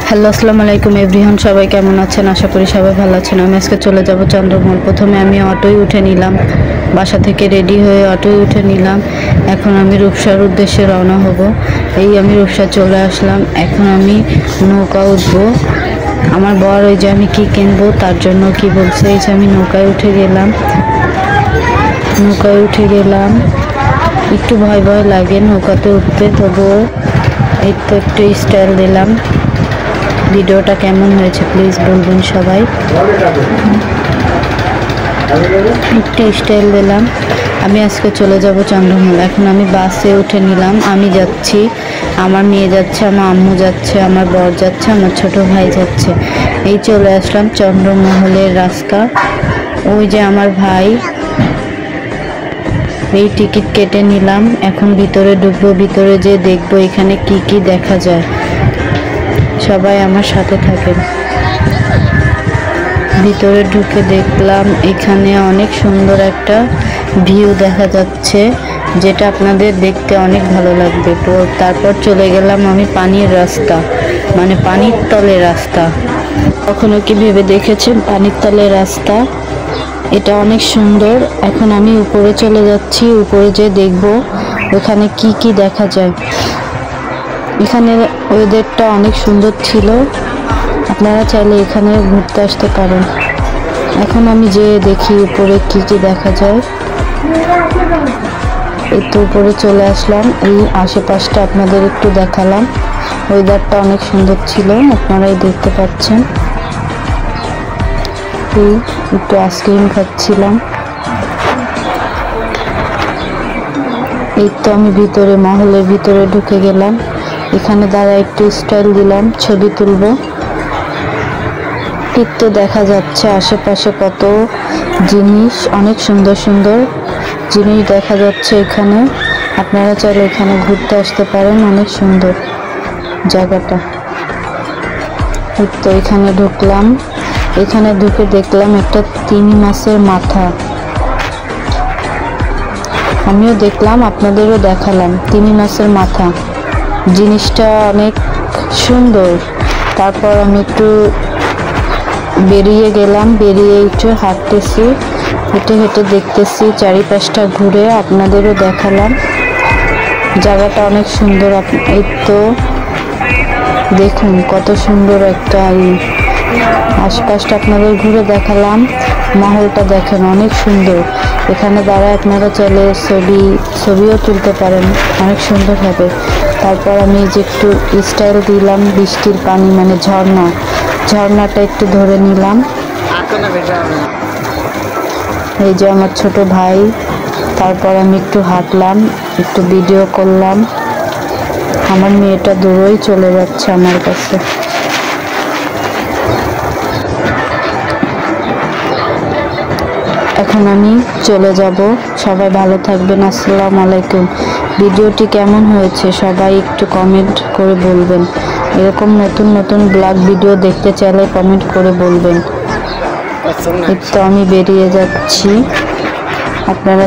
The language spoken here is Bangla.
হ্যালো, আসসালামু আলাইকুম এভরিওয়ান। সবাই কেমন আছেন? আশা করি সবাই ভালো আছেন। আমি আজকে চলে যাব চন্দ্রমহল। প্রথমে আমি অটোয় উঠে নিলাম, বাসা থেকে রেডি হয়ে অটোয় উঠে নিলাম। এখন আমি রূপসার উদ্দেশ্যে রওনা হব। এই আমি রূপসা চলে আসলাম। এখন আমি নৌকা উঠবো। আমার বর ওই যে আমি কি কিনবো তার জন্য কি বলছে, এই যে আমি নৌকায় উঠে গেলাম। একটু ভয় ভয় লাগে নৌকাতে উঠতে, তবুও এই তো একটু স্টাইল দিলাম। ভিডিওটা কেমন হয়েছে প্লিজ বলবেন সবাই। একটু স্টাইল দিলাম। আমি আজকে চলে যাব চন্দ্রমহল। এখন আমি বাসে উঠে নিলাম। আমি যাচ্ছি, আমার মেয়ে যাচ্ছে, আমার আম্মু যাচ্ছে, আমার বর যাচ্ছে, আমার ছোট ভাই যাচ্ছে। এই চলে আসলাম চন্দ্রমহলের রাস্তা। ওই যে আমার ভাই। এই টিকিট কেটে নিলাম। এখন ভিতরে ঢুকবো, ভিতরে যে দেখবো এখানে কি কি দেখা যায়। সবাই আমার সাথে থাকেন। ভিতরে ঢুকে দেখলাম এখানে অনেক সুন্দর একটা ভিউ দেখা যাচ্ছে, যেটা আপনাদের দেখতে অনেক ভালো লাগবে। তো তারপর চলে গেলাম আমি পানির রাস্তা, মানে পানির তলে রাস্তা। কখনো কি ভেবে দেখেছেন পানির তলে রাস্তা? এটা অনেক সুন্দর। এখন আমি উপরে চলে যাচ্ছি, উপরে যে দেখব ওখানে কি কি দেখা যায়। এখানে ওয়েদারটা অনেক সুন্দর ছিল, আপনারা চাইলে এখানে ঘুরতে আসতে পারেন। এখন আমি যে দেখি উপরে কি কি দেখা যায়। একটু উপরে চলে আসলাম, এই আশেপাশটা আপনাদের একটু দেখালাম। ওয়েদারটা অনেক সুন্দর ছিল, আপনারাই দেখতে পাচ্ছেন। এই একটু আইসক্রিম খাচ্ছিলাম। এই তো আমি ভিতরে মহলের ভিতরে ঢুকে গেলাম। এখানে দাঁড়া একটু স্টাইল দিলাম, ছবি তুলবো। ঠিক তো দেখা যাচ্ছে আশেপাশে কত জিনিস, অনেক সুন্দর সুন্দর জিনিস দেখা যাচ্ছে এখানে। আপনারা চাইলে এখানে ঘুরতে আসতে পারেন, অনেক সুন্দর জায়গাটা। ঠিক তো এখানে ঢুকলাম। এখানে ঢুকে দেখলাম একটা তিমি মাছের মাথা। আমিও দেখলাম, আপনাদেরও দেখালাম তিমি মাছের মাথা। জিনিসটা অনেক সুন্দর। তারপর আমি একটু বেরিয়ে গেলাম, বেরিয়ে একটু হাঁটতেছি, হেঁটে হেঁটে দেখতেছি চারিপাশটা ঘুরে, আপনাদেরও দেখালাম। জায়গাটা অনেক সুন্দর। এই তো দেখুন কত সুন্দর একটা আশপাশটা আপনাদের ঘুরে দেখালাম। মহলটা দেখেন অনেক সুন্দর। এখানে দাঁড়ায় আপনারা চাইলে ছবিও তুলতে পারেন, অনেক সুন্দর হবে। তারপর আমি যে একটু স্টাইল দিলাম, বৃষ্টির পানি মানে ঝর্ণাটা একটু ধরে নিলাম। এই যে আমার ছোট ভাই। তারপর আমি একটু হাঁটলাম, একটু ভিডিও করলাম। আমার মেয়েটা দূরেই চলে যাচ্ছে আমার কাছে। এখন আমি চলে যাব। সবাই ভালো থাকবেন। আসসালামু আলাইকুম। ভিডিওটি কেমন হয়েছে সবাই একটু কমেন্ট করে বলবেন। এরকম নতুন নতুন ব্লগ ভিডিও দেখতে চাইলে কমেন্ট করে বলবেন। তো আমি বেরিয়ে যাচ্ছি, আপনারা